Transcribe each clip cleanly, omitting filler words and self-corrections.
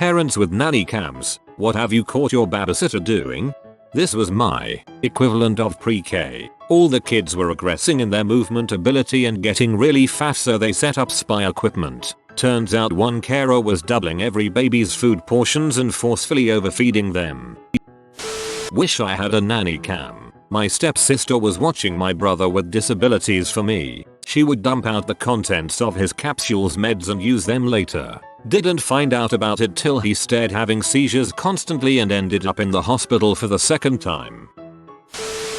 Parents with nanny cams, what have you caught your babysitter doing? This was my equivalent of pre-K. All the kids were regressing in their movement ability and getting really fat, so they set up spy equipment. Turns out one carer was doubling every baby's food portions and forcefully overfeeding them. Wish I had a nanny cam. My stepsister was watching my brother with disabilities for me. She would dump out the contents of his capsules meds and use them later. Didn't find out about it till he started having seizures constantly and ended up in the hospital for the second time.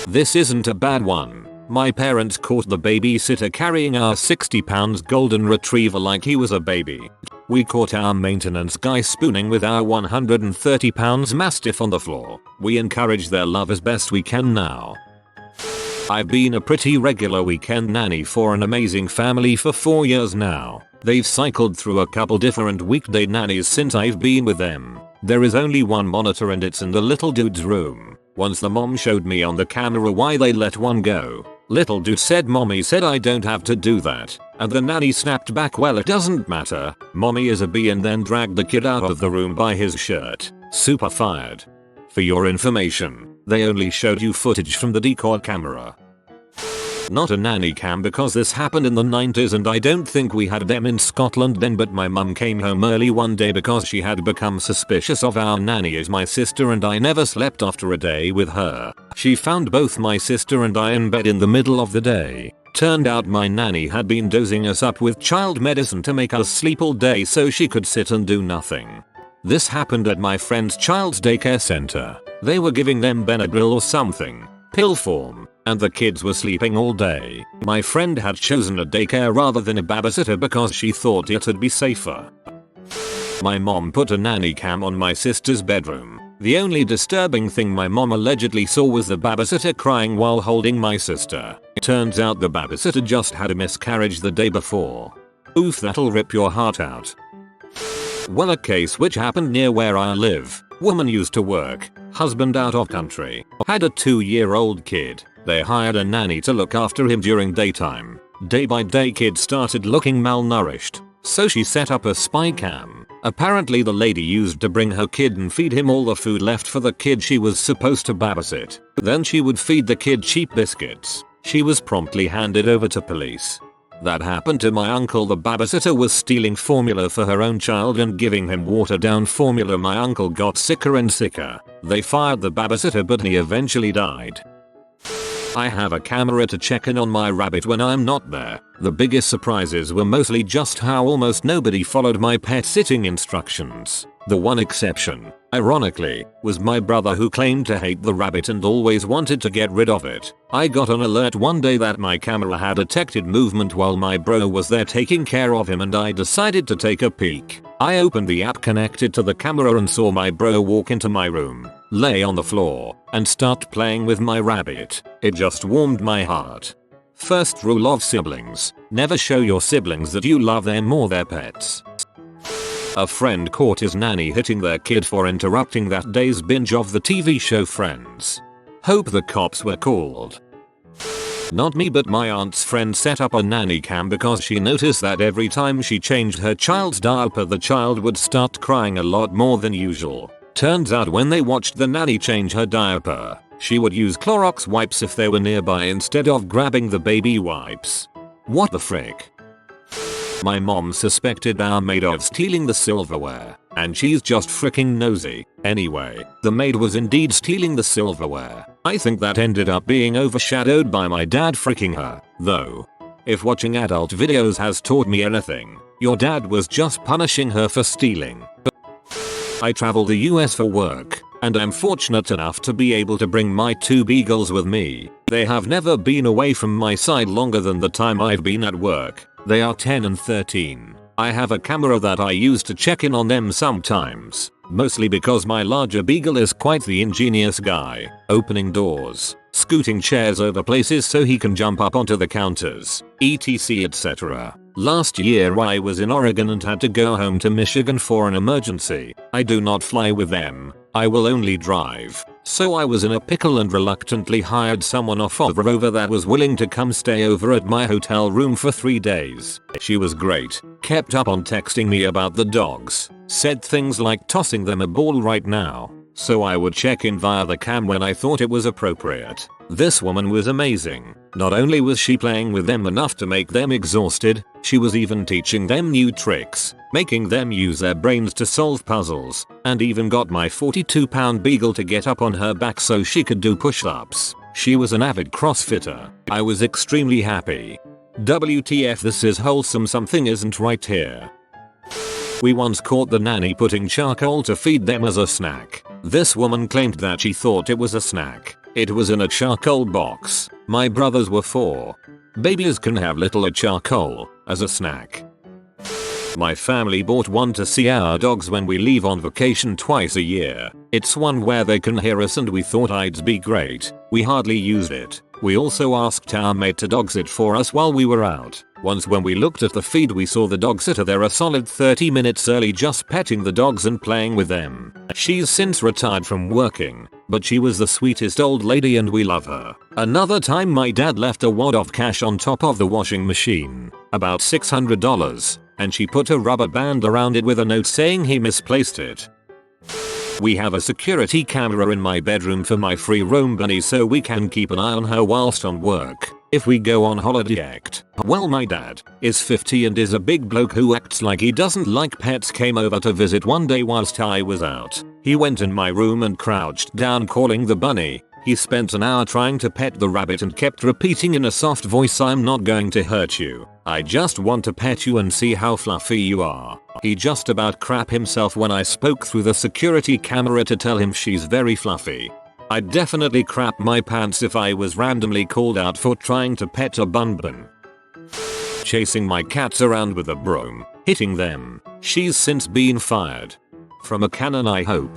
This isn't a bad one. My parents caught the babysitter carrying our 60-pound golden retriever like he was a baby. We caught our maintenance guy spooning with our 130-pound mastiff on the floor. We encourage their love as best we can now. I've been a pretty regular weekend nanny for an amazing family for 4 years now. They've cycled through a couple different weekday nannies since I've been with them. There is only one monitor and it's in the little dude's room. Once the mom showed me on the camera why they let one go. Little dude said mommy said I don't have to do that. And the nanny snapped back, well it doesn't matter. Mommy is a bee, and then dragged the kid out of the room by his shirt. Super fired. For your information, they only showed you footage from the Daycare camera. Not a nanny cam because this happened in the 90s and I don't think we had them in Scotland then, but my mum came home early one day because she had become suspicious of our nanny as my sister, and I never slept after a day with her. She found both my sister and I in bed in the middle of the day. Turned out my nanny had been dosing us up with child medicine to make us sleep all day so she could sit and do nothing. This happened at my friend's child's daycare center. They were giving them Benadryl or something, pill form, and the kids were sleeping all day. My friend had chosen a daycare rather than a babysitter because she thought it'd be safer. My mom put a nanny cam on my sister's bedroom. The only disturbing thing my mom allegedly saw was the babysitter crying while holding my sister. Turns out the babysitter just had a miscarriage the day before. Oof, that'll rip your heart out. Well, a case which happened near where I live. Woman used to work, husband out of country, had a 2-year-old kid. They hired a nanny to look after him during daytime. Day by day kid started looking malnourished, so she set up a spy cam. Apparently the lady used to bring her kid and feed him all the food left for the kid she was supposed to babysit. Then she would feed the kid cheap biscuits. She was promptly handed over to police. That happened to my uncle. The babysitter was stealing formula for her own child and giving him watered down formula. My uncle got sicker and sicker. They fired the babysitter, but he eventually died. I have a camera to check in on my rabbit when I'm not there. The biggest surprises were mostly just how almost nobody followed my pet sitting instructions. The one exception, ironically, was my brother, who claimed to hate the rabbit and always wanted to get rid of it. I got an alert one day that my camera had detected movement while my bro was there taking care of him, and I decided to take a peek. I opened the app connected to the camera and saw my bro walk into my room, lay on the floor, and start playing with my rabbit. It just warmed my heart. First rule of siblings: never show your siblings that you love them or their pets. A friend caught his nanny hitting their kid for interrupting that day's binge of the TV show Friends. Hope the cops were called. Not me, but my aunt's friend set up a nanny cam because she noticed that every time she changed her child's diaper, the child would start crying a lot more than usual. Turns out when they watched the nanny change her diaper, she would use Clorox wipes if they were nearby instead of grabbing the baby wipes. What the frick? My mom suspected our maid of stealing the silverware, and she's just freaking nosy. Anyway, the maid was indeed stealing the silverware. I think that ended up being overshadowed by my dad freaking her, though. If watching adult videos has taught me anything, your dad was just punishing her for stealing. I travel the US for work, and I'm fortunate enough to be able to bring my 2 beagles with me. They have never been away from my side longer than the time I've been at work. They are 10 and 13. I have a camera that I use to check in on them sometimes, mostly because my larger beagle is quite the ingenious guy, opening doors, scooting chairs over places so he can jump up onto the counters, etc etc. Last year I was in Oregon and had to go home to Michigan for an emergency. I do not fly with them, I will only drive. So I was in a pickle and reluctantly hired someone off of Rover that was willing to come stay over at my hotel room for 3 days. She was great, kept up on texting me about the dogs, said things like tossing them a ball right now, so I would check in via the cam when I thought it was appropriate. This woman was amazing. Not only was she playing with them enough to make them exhausted, she was even teaching them new tricks, making them use their brains to solve puzzles, and even got my 42-pound beagle to get up on her back so she could do push-ups. She was an avid CrossFitter. I was extremely happy. WTF, this is wholesome, something isn't right here. We once caught the nanny putting charcoal to feed them as a snack. This woman claimed that she thought it was a snack. It was in a charcoal box. My brothers were 4. Babies can have little charcoal as a snack. My family bought one to see our dogs when we leave on vacation twice a year. It's one where they can hear us and we thought it'd be great. We hardly used it. We also asked our mate to dog sit for us while we were out. Once when we looked at the feed we saw the dog sitter there a solid 30 minutes early just petting the dogs and playing with them. She's since retired from working, but she was the sweetest old lady and we love her. Another time my dad left a wad of cash on top of the washing machine, about $600, and she put a rubber band around it with a note saying he misplaced it. We have a security camera in my bedroom for my free roam bunny so we can keep an eye on her whilst on work. If we go on holiday well, my dad is 50 and is a big bloke who acts like he doesn't like pets. Came over to visit one day whilst I was out. He went in my room and crouched down calling the bunny. He spent an hour trying to pet the rabbit and kept repeating in a soft voice, "I'm not going to hurt you. I just want to pet you and see how fluffy you are." He just about crap himself when I spoke through the security camera to tell him she's very fluffy. I'd definitely crap my pants if I was randomly called out for trying to pet a bun. Chasing my cats around with a broom, hitting them. She's since been fired. From a cannon, I hope.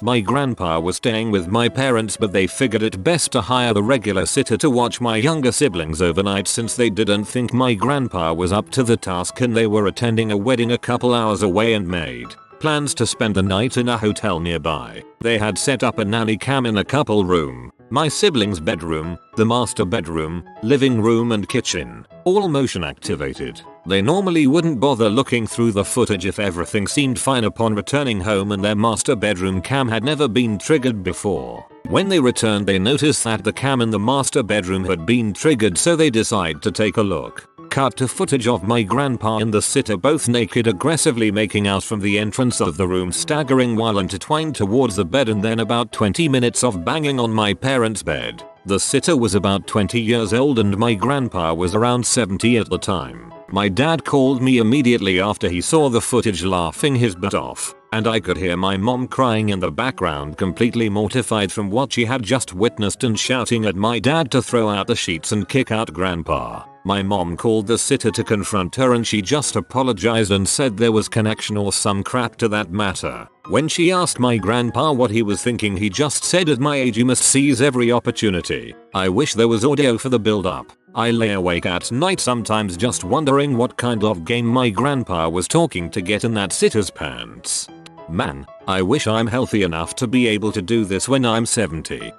My grandpa was staying with my parents but they figured it best to hire the regular sitter to watch my younger siblings overnight since they didn't think my grandpa was up to the task and they were attending a wedding a couple hours away and made plans to spend the night in a hotel nearby. They had set up a nanny cam in a couple room, my siblings' bedroom, the master bedroom, living room and kitchen, all motion activated. They normally wouldn't bother looking through the footage if everything seemed fine upon returning home and their master bedroom cam had never been triggered before. When they returned they noticed that the cam in the master bedroom had been triggered so they decided to take a look. Cut to footage of my grandpa and the sitter both naked aggressively making out from the entrance of the room, staggering while intertwined towards the bed, and then about 20 minutes of banging on my parents' bed. The sitter was about 20 years old and my grandpa was around 70 at the time. My dad called me immediately after he saw the footage laughing his butt off, and I could hear my mom crying in the background completely mortified from what she had just witnessed and shouting at my dad to throw out the sheets and kick out grandpa. My mom called the sitter to confront her and she just apologized and said there was connection or some crap to that matter. When she asked my grandpa what he was thinking he just said, "At my age you must seize every opportunity." I wish there was audio for the build up. I lay awake at night sometimes just wondering what kind of game my grandpa was talking to get in that sitter's pants. Man, I wish I'm healthy enough to be able to do this when I'm 70.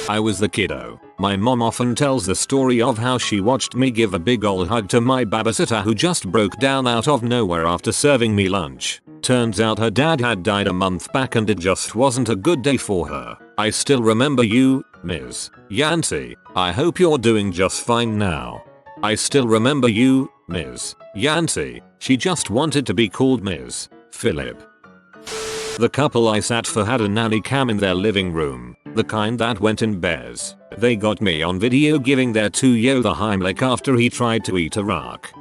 I was the kiddo. My mom often tells the story of how she watched me give a big ol' hug to my babysitter who just broke down out of nowhere after serving me lunch. Turns out her dad had died a month back and it just wasn't a good day for her. I still remember you, Ms. Yancey. I hope you're doing just fine now. I still remember you, Ms. Yancey. She just wanted to be called Ms. Phillip. The couple I sat for had a nanny cam in their living room, the kind that went in bears. They got me on video giving their 2-year-old the Heimlich after he tried to eat a rock.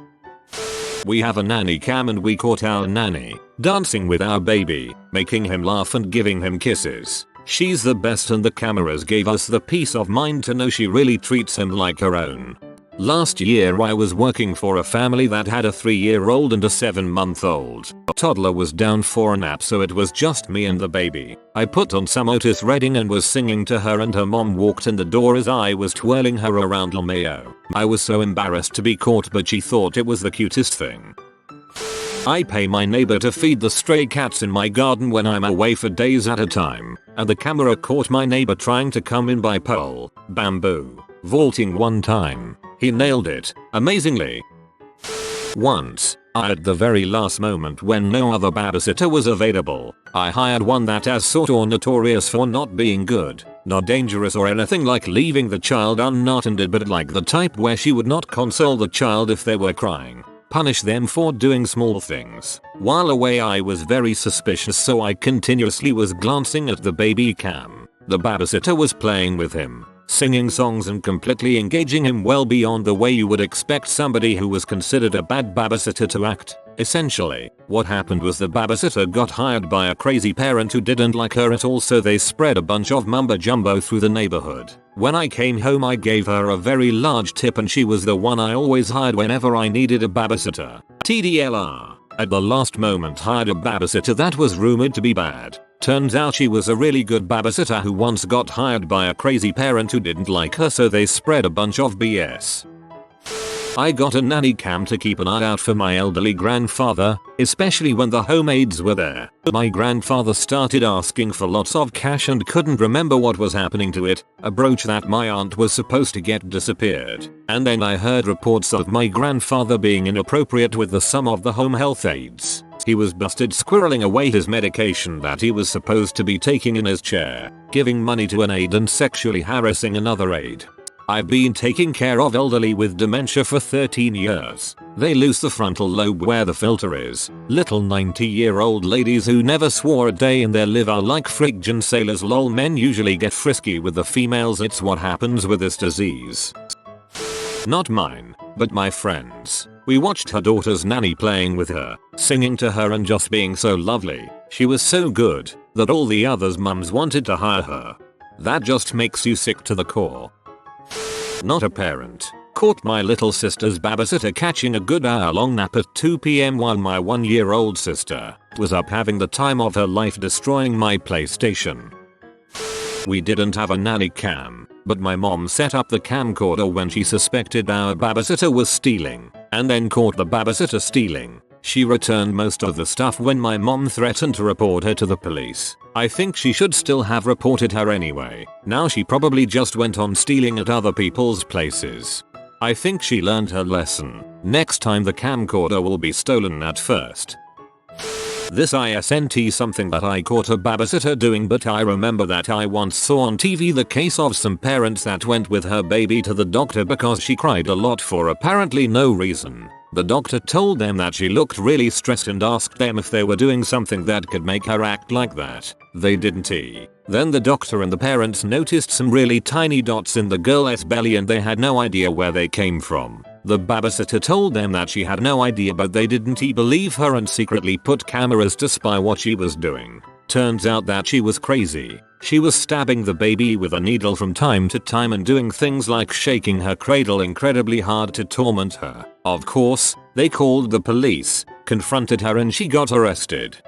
We have a nanny cam and we caught our nanny dancing with our baby, making him laugh and giving him kisses. She's the best and the cameras gave us the peace of mind to know she really treats him like her own. Last year I was working for a family that had a 3-year-old and a 7-month-old. Toddler was down for a nap so it was just me and the baby. I put on some Otis Redding and was singing to her and her mom walked in the door as I was twirling her around LMAO. I was so embarrassed to be caught but she thought it was the cutest thing. I pay my neighbor to feed the stray cats in my garden when I'm away for days at a time, and the camera caught my neighbor trying to come in by pole, bamboo, vaulting one time. He nailed it, amazingly. Once, at the very last moment when no other babysitter was available, I hired one that is sort of notorious for not being good, not dangerous or anything like leaving the child unattended, but like the type where she would not console the child if they were crying, punish them for doing small things. While away I was very suspicious, so I continuously was glancing at the baby cam. The babysitter was playing with him, singing songs and completely engaging him well beyond the way you would expect somebody who was considered a bad babysitter to act. Essentially, what happened was the babysitter got hired by a crazy parent who didn't like her at all, so they spread a bunch of mumbo jumbo through the neighborhood. When I came home I gave her a very large tip, and she was the one I always hired whenever I needed a babysitter. TDLR. At the last moment hired a babysitter that was rumored to be bad. Turns out she was a really good babysitter who once got hired by a crazy parent who didn't like her, so they spread a bunch of BS. I got a nanny cam to keep an eye out for my elderly grandfather, especially when the home aides were there. My grandfather started asking for lots of cash and couldn't remember what was happening to it. A brooch that my aunt was supposed to get disappeared. And then I heard reports of my grandfather being inappropriate with some of the home health aides. He was busted squirreling away his medication that he was supposed to be taking in his chair, giving money to an aide and sexually harassing another aide. I've been taking care of elderly with dementia for 13 years. They lose the frontal lobe where the filter is. Little 90-year-old ladies who never swore a day in their life are like friggin' sailors. Lol, men usually get frisky with the females. It's what happens with this disease. Not mine, but my friend's. We watched her daughter's nanny playing with her, singing to her and just being so lovely. She was so good that all the others' mums wanted to hire her. That just makes you sick to the core. Not a parent. Caught my little sister's babysitter catching a good hour-long nap at 2 PM while my 1-year-old sister was up having the time of her life destroying my PlayStation. We didn't have a nanny cam, but my mom set up the camcorder when she suspected our babysitter was stealing, and then caught the babysitter stealing. She returned most of the stuff when my mom threatened to report her to the police. I think she should still have reported her anyway. Now she probably just went on stealing at other people's places. I think she learned her lesson. Next time the camcorder will be stolen at first. This isn't something that I caught a babysitter doing, but I remember that I once saw on TV the case of some parents that went with her baby to the doctor because she cried a lot for apparently no reason. The doctor told them that she looked really stressed and asked them if they were doing something that could make her act like that. They didn't. Then the doctor and the parents noticed some really tiny dots in the girl's belly and they had no idea where they came from. The babysitter told them that she had no idea, but they didn't believe her and secretly put cameras to spy what she was doing. Turns out that she was crazy. She was stabbing the baby with a needle from time to time and doing things like shaking her cradle incredibly hard to torment her. Of course, they called the police, confronted her, and she got arrested.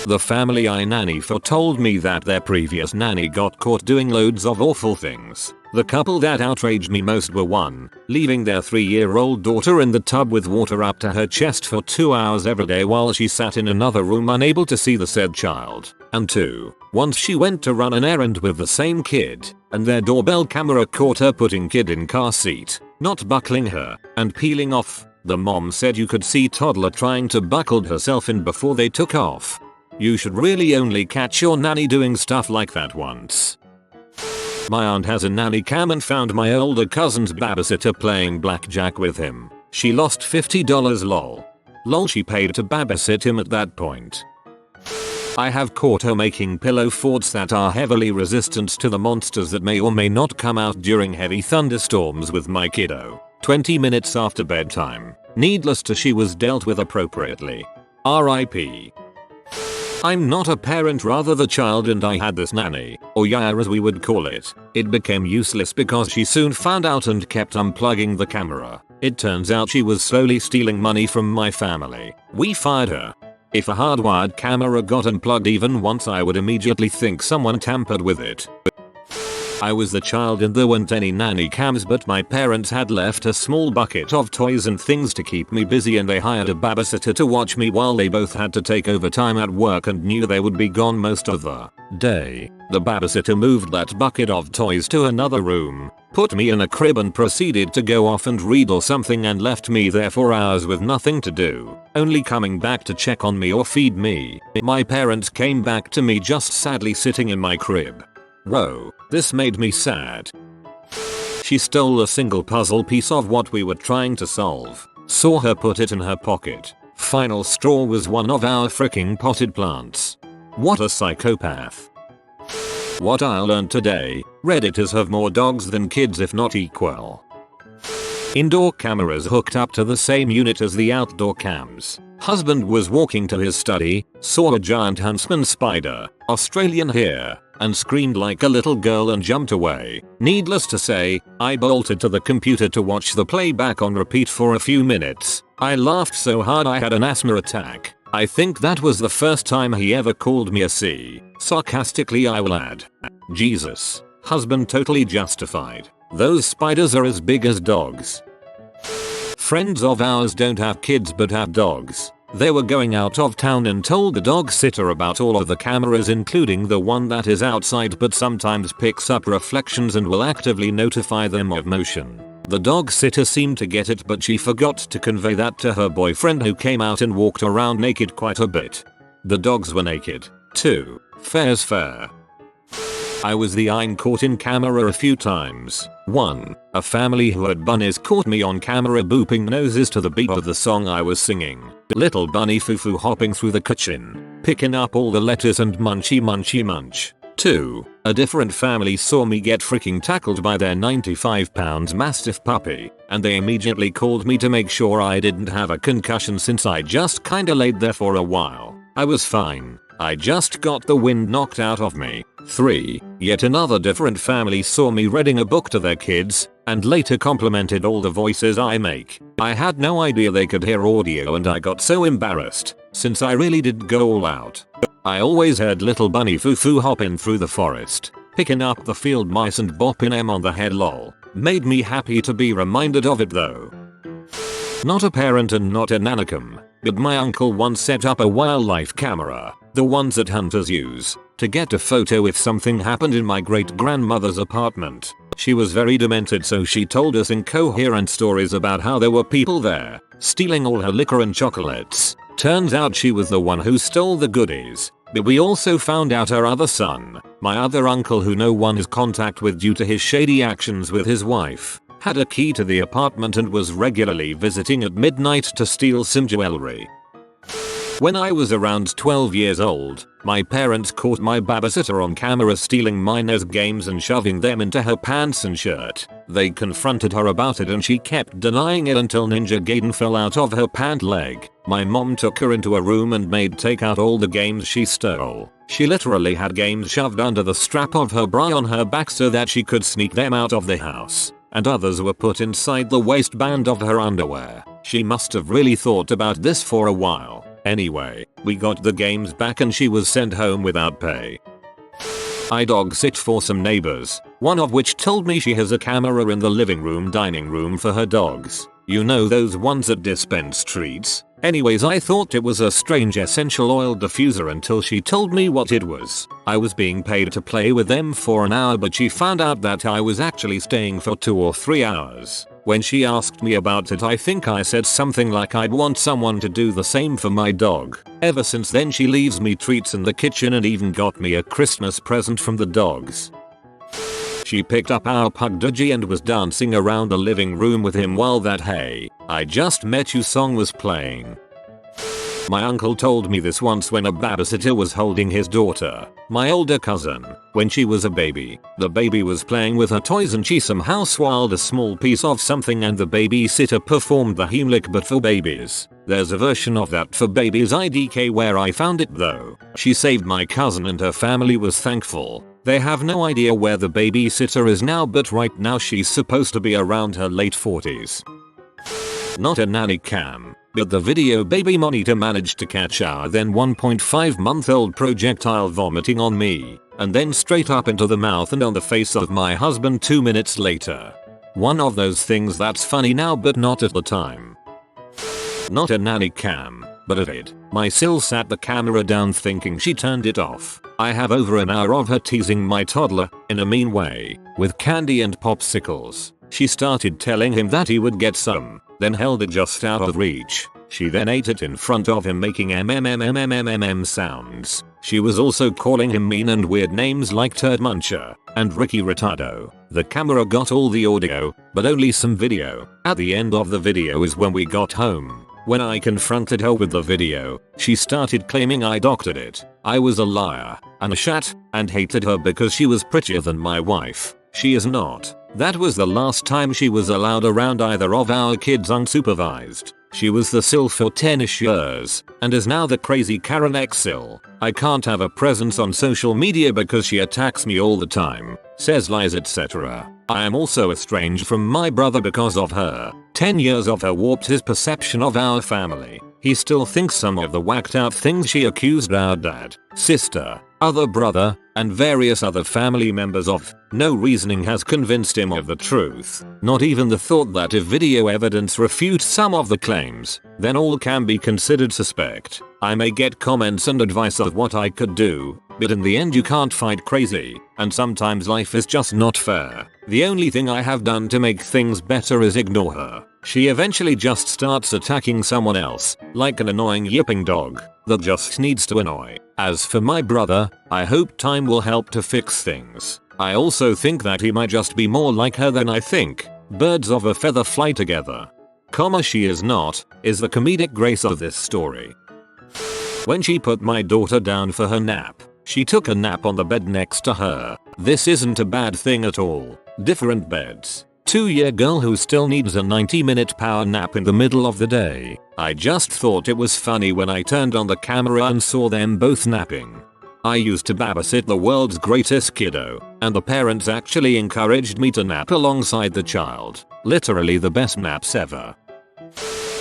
The family I nanny for told me that their previous nanny got caught doing loads of awful things. The couple that outraged me most were 1. Leaving their 3-year-old daughter in the tub with water up to her chest for 2 hours every day while she sat in another room unable to see the said child. And 2. Once she went to run an errand with the same kid, and their doorbell camera caught her putting kid in car seat, not buckling her, and peeling off. The mom said you could see toddler trying to buckle herself in before they took off. You should really only catch your nanny doing stuff like that once. My aunt has a nanny cam and found my older cousin's babysitter playing blackjack with him. She lost $50 lol. Lol, she paid to babysit him at that point. I have caught her making pillow forts that are heavily resistant to the monsters that may or may not come out during heavy thunderstorms with my kiddo. 20 minutes after bedtime. Needless to say, she was dealt with appropriately. RIP. I'm not a parent, rather the child, and I had this nanny, or yaya as we would call it. It became useless because she soon found out and kept unplugging the camera. It turns out she was slowly stealing money from my family. We fired her. If a hardwired camera got unplugged even once, I would immediately think someone tampered with it. I was the child and there weren't any nanny cams, but my parents had left a small bucket of toys and things to keep me busy, and they hired a babysitter to watch me while they both had to take overtime at work and knew they would be gone most of the day. The babysitter moved that bucket of toys to another room, put me in a crib and proceeded to go off and read or something, and left me there for hours with nothing to do, only coming back to check on me or feed me. My parents came back to me just sadly sitting in my crib. Whoa, this made me sad. She stole a single puzzle piece of what we were trying to solve. Saw her put it in her pocket. Final straw was one of our freaking potted plants. What a psychopath. What I learned today: Redditors have more dogs than kids, if not equal. Indoor cameras hooked up to the same unit as the outdoor cams. Husband was walking to his study, saw a giant huntsman spider, Australian here, and screamed like a little girl and jumped away. Needless to say, I bolted to the computer to watch the playback on repeat for a few minutes. I laughed so hard I had an asthma attack. I think that was the first time he ever called me a C. Sarcastically, I will add. Jesus. Husband totally justified. Those spiders are as big as dogs. Friends of ours don't have kids but have dogs. They were going out of town and told the dog sitter about all of the cameras, including the one that is outside but sometimes picks up reflections and will actively notify them of motion. The dog sitter seemed to get it, but she forgot to convey that to her boyfriend, who came out and walked around naked quite a bit. The dogs were naked, too. Fair's fair. I was the eye caught in camera a few times. 1. A family who had bunnies caught me on camera booping noses to the beat of the song I was singing. Little bunny foo-foo hopping through the kitchen, picking up all the lettuce and munchy munchy munch. 2. A different family saw me get freaking tackled by their 95-pound mastiff puppy, and they immediately called me to make sure I didn't have a concussion, since I just kinda laid there for a while. I was fine. I just got the wind knocked out of me. 3. Yet another different family saw me reading a book to their kids, and later complimented all the voices I make. I had no idea they could hear audio, and I got so embarrassed, since I really did go all out. I always heard little bunny foo-foo hopping through the forest, picking up the field mice and bopping them on the head, lol. Made me happy to be reminded of it though. Not a parent and not a nannycam, but my uncle once set up a wildlife camera, the ones that hunters use, to get a photo if something happened in my great-grandmother's apartment. She was very demented, so she told us incoherent stories about how there were people there, stealing all her liquor and chocolates. Turns out she was the one who stole the goodies. But we also found out her other son, my other uncle who no one has contact with due to his shady actions with his wife, had a key to the apartment and was regularly visiting at midnight to steal some jewelry. When I was around 12 years old, my parents caught my babysitter on camera stealing minors' games and shoving them into her pants and shirt. They confronted her about it and she kept denying it until Ninja Gaiden fell out of her pant leg. My mom took her into a room and made take out all the games she stole. She literally had games shoved under the strap of her bra on her back so that she could sneak them out of the house, and others were put inside the waistband of her underwear. She must have really thought about this for a while. Anyway, we got the games back and she was sent home without pay. I dog sit for some neighbors, one of which told me she has a camera in the living room dining room for her dogs. You know, those ones that dispense treats? Anyways, I thought it was a strange essential oil diffuser until she told me what it was. I was being paid to play with them for an hour, but she found out that I was actually staying for 2 or 3 hours. When she asked me about it, I think I said something like I'd want someone to do the same for my dog. Ever since then she leaves me treats in the kitchen and even got me a Christmas present from the dogs. She picked up our pug Dudgy and was dancing around the living room with him while that "Hey, I Just Met You" song was playing. My uncle told me this once when a babysitter was holding his daughter, my older cousin, when she was a baby. The baby was playing with her toys and she somehow swallowed a small piece of something, and the babysitter performed the Heimlich but for babies. There's a version of that for babies IDK where I found it though. She saved my cousin and her family was thankful. They have no idea where the babysitter is now, but right now she's supposed to be around her late 40s. Not a nanny cam, but the video baby monitor managed to catch our then 1.5-month-old projectile vomiting on me, and then straight up into the mouth and on the face of my husband 2 minutes later. One of those things that's funny now but not at the time. Not a nanny cam, but at it. My sil sat the camera down thinking she turned it off. I have over an hour of her teasing my toddler, in a mean way, with candy and popsicles. She started telling him that he would get some, then held it just out of reach. She then ate it in front of him making mmmmmmmmm sounds. She was also calling him mean and weird names like Turd Muncher and Ricky Retardo. The camera got all the audio, but only some video. At the end of the video is when we got home. When I confronted her with the video, she started claiming I doctored it. I was a liar and a shat and hated her because she was prettier than my wife. She is not. That was the last time she was allowed around either of our kids unsupervised. She was the sil for 10ish years and is now the crazy Karen X-sil. I can't have a presence on social media because she attacks me all the time, says lies etc. I am also estranged from my brother because of her. 10 years of her warped his perception of our family. He still thinks some of the whacked out things she accused our dad, sister, other brother, and various other family members of. No reasoning has convinced him of the truth. Not even the thought that if video evidence refutes some of the claims, then all can be considered suspect. I may get comments and advice of what I could do, but in the end you can't fight crazy, and sometimes life is just not fair. The only thing I have done to make things better is ignore her. She eventually just starts attacking someone else, like an annoying yipping dog that just needs to annoy. As for my brother, I hope time will help to fix things. I also think that he might just be more like her than I think. Birds of a feather fly together. She is not, is the comedic grace of this story. When she put my daughter down for her nap, she took a nap on the bed next to her. This isn't a bad thing at all. Different beds. 2-year girl who still needs a 90-minute power nap in the middle of the day. I just thought it was funny when I turned on the camera and saw them both napping. I used to babysit the world's greatest kiddo, and the parents actually encouraged me to nap alongside the child. Literally the best naps ever.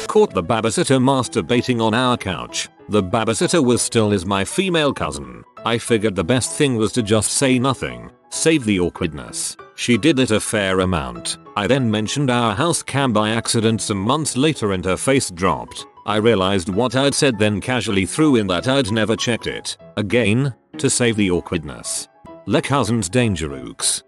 Caught the babysitter masturbating on our couch. The babysitter was still is my female cousin. I figured the best thing was to just say nothing. Save the awkwardness. She did it a fair amount. I then mentioned our house cam by accident some months later and her face dropped. I realized what I'd said then casually threw in that I'd never checked it. Again, to save the awkwardness. Le cousins dangerooks.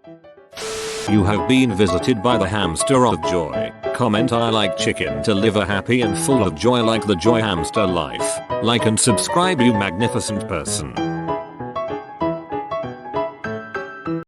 You have been visited by the hamster of joy. Comment I like chicken to live a happy and full of joy like the joy hamster life. Like and subscribe you magnificent person.